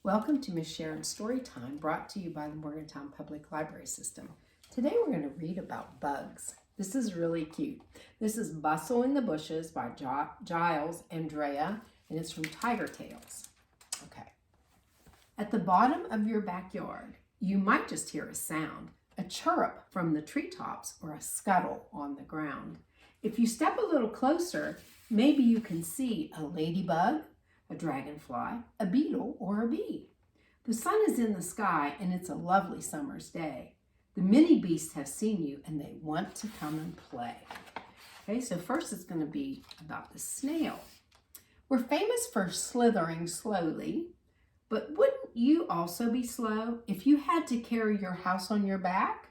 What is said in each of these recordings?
Welcome to Miss Sharon's Story Time, brought to you by the Morgantown Public Library System. Today we're going to read about bugs. This is really cute. This is Bustle in the Bushes by Giles Andreae, and it's from Tiger Tales. Okay. At the bottom of your backyard, you might just hear a sound, a chirrup from the treetops or a scuttle on the ground. If you step a little closer, maybe you can see a ladybug, a dragonfly, a beetle, or a bee. The sun is in the sky and it's a lovely summer's day. The many beasts have seen you and they want to come and play. Okay, so first it's going to be about the snail. We're famous for slithering slowly, but wouldn't you also be slow if you had to carry your house on your back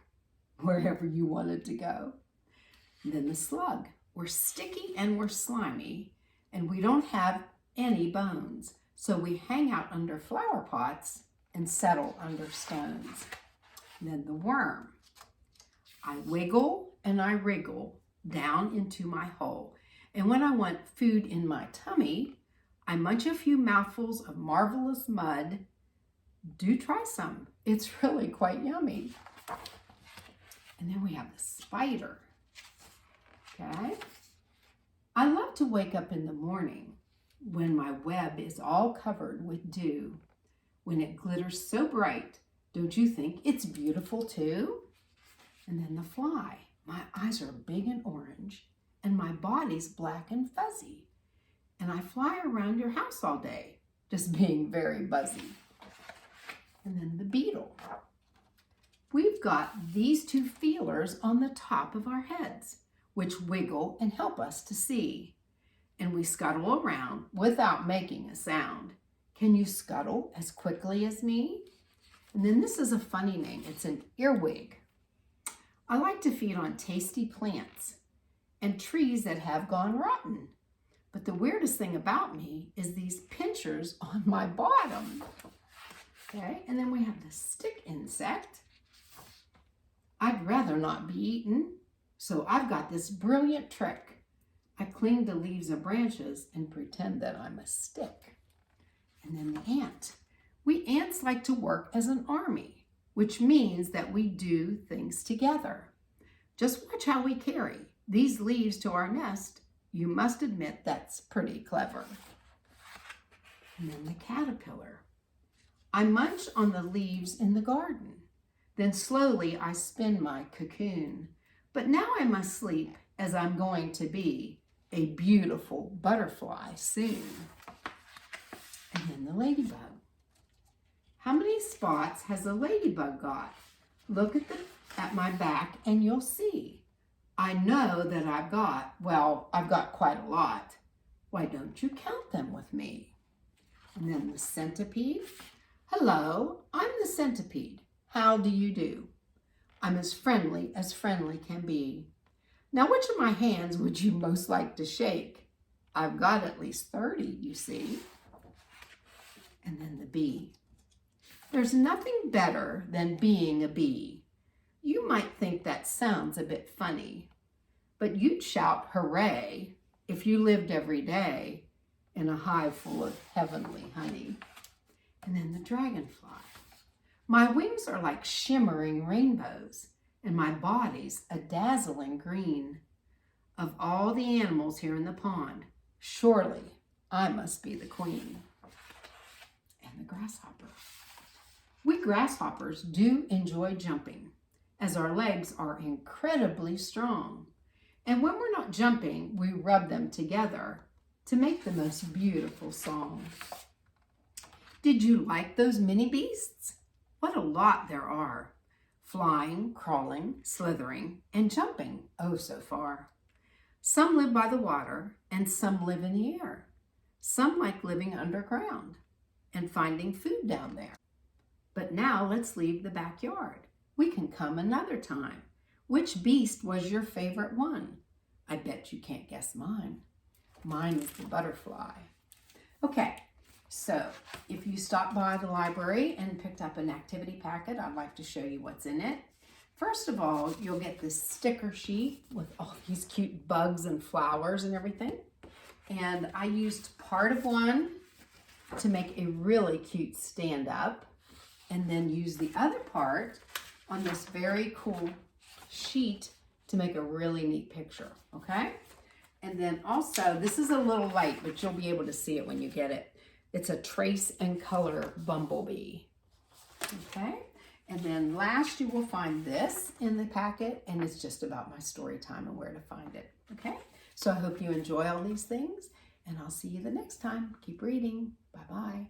wherever you wanted to go? And then the slug. We're sticky and we're slimy and we don't have any bones, so we hang out under flower pots and settle under stones. And then the worm. I wiggle and I wriggle down into my hole, and when I want food in my tummy, I munch a few mouthfuls of marvelous mud. Do try some. It's really quite yummy. And then we have the spider. Okay. I love to wake up in the morning when my web is all covered with dew. When it glitters so bright, don't you think it's beautiful too? And then the fly. My eyes are big and orange, and my body's black and fuzzy. And I fly around your house all day, just being very buzzy. And then the beetle. We've got these two feelers on the top of our heads, which wiggle and help us to see. And we scuttle around without making a sound. Can you scuttle as quickly as me? And then this is a funny name. It's an earwig. I like to feed on tasty plants and trees that have gone rotten. But the weirdest thing about me is these pinchers on my bottom. Okay, and then we have the stick insect. I'd rather not be eaten, so I've got this brilliant trick. I cling to leaves and branches and pretend that I'm a stick. And then the ant. We ants like to work as an army, which means that we do things together. Just watch how we carry these leaves to our nest. You must admit that's pretty clever. And then the caterpillar. I munch on the leaves in the garden. Then slowly I spin my cocoon. But now I must sleep, as I'm going to be a beautiful butterfly soon. And then the ladybug. How many spots has a ladybug got? Look at my back and you'll see. I know that I've got quite a lot. Why don't you count them with me? And then the centipede. Hello, I'm the centipede. How do you do? I'm as friendly can be. Now, which of my hands would you most like to shake? I've got at least 30, you see. And then the bee. There's nothing better than being a bee. You might think that sounds a bit funny, but you'd shout hooray if you lived every day in a hive full of heavenly honey. And then the dragonfly. My wings are like shimmering rainbows, and my body's a dazzling green. Of all the animals here in the pond, surely I must be the queen. And the grasshopper. We grasshoppers do enjoy jumping, as our legs are incredibly strong. And when we're not jumping, we rub them together to make the most beautiful song. Did you like those mini beasts? What a lot there are. Flying, crawling, slithering, and jumping, oh so far. Some live by the water, and some live in the air. Some like living underground and finding food down there. But now let's leave the backyard. We can come another time. Which beast was your favorite one? I bet you can't guess mine. Mine is the butterfly. Okay. So if you stopped by the library and picked up an activity packet, I'd like to show you what's in it. First of all, you'll get this sticker sheet with all these cute bugs and flowers and everything. And I used part of one to make a really cute stand-up, and then use the other part on this very cool sheet to make a really neat picture, okay? And then also, this is a little light, but you'll be able to see it when you get it. It's a trace and color bumblebee, okay? And then last, you will find this in the packet, and it's just about my story time and where to find it, okay? So I hope you enjoy all these things, and I'll see you the next time. Keep reading. Bye-bye.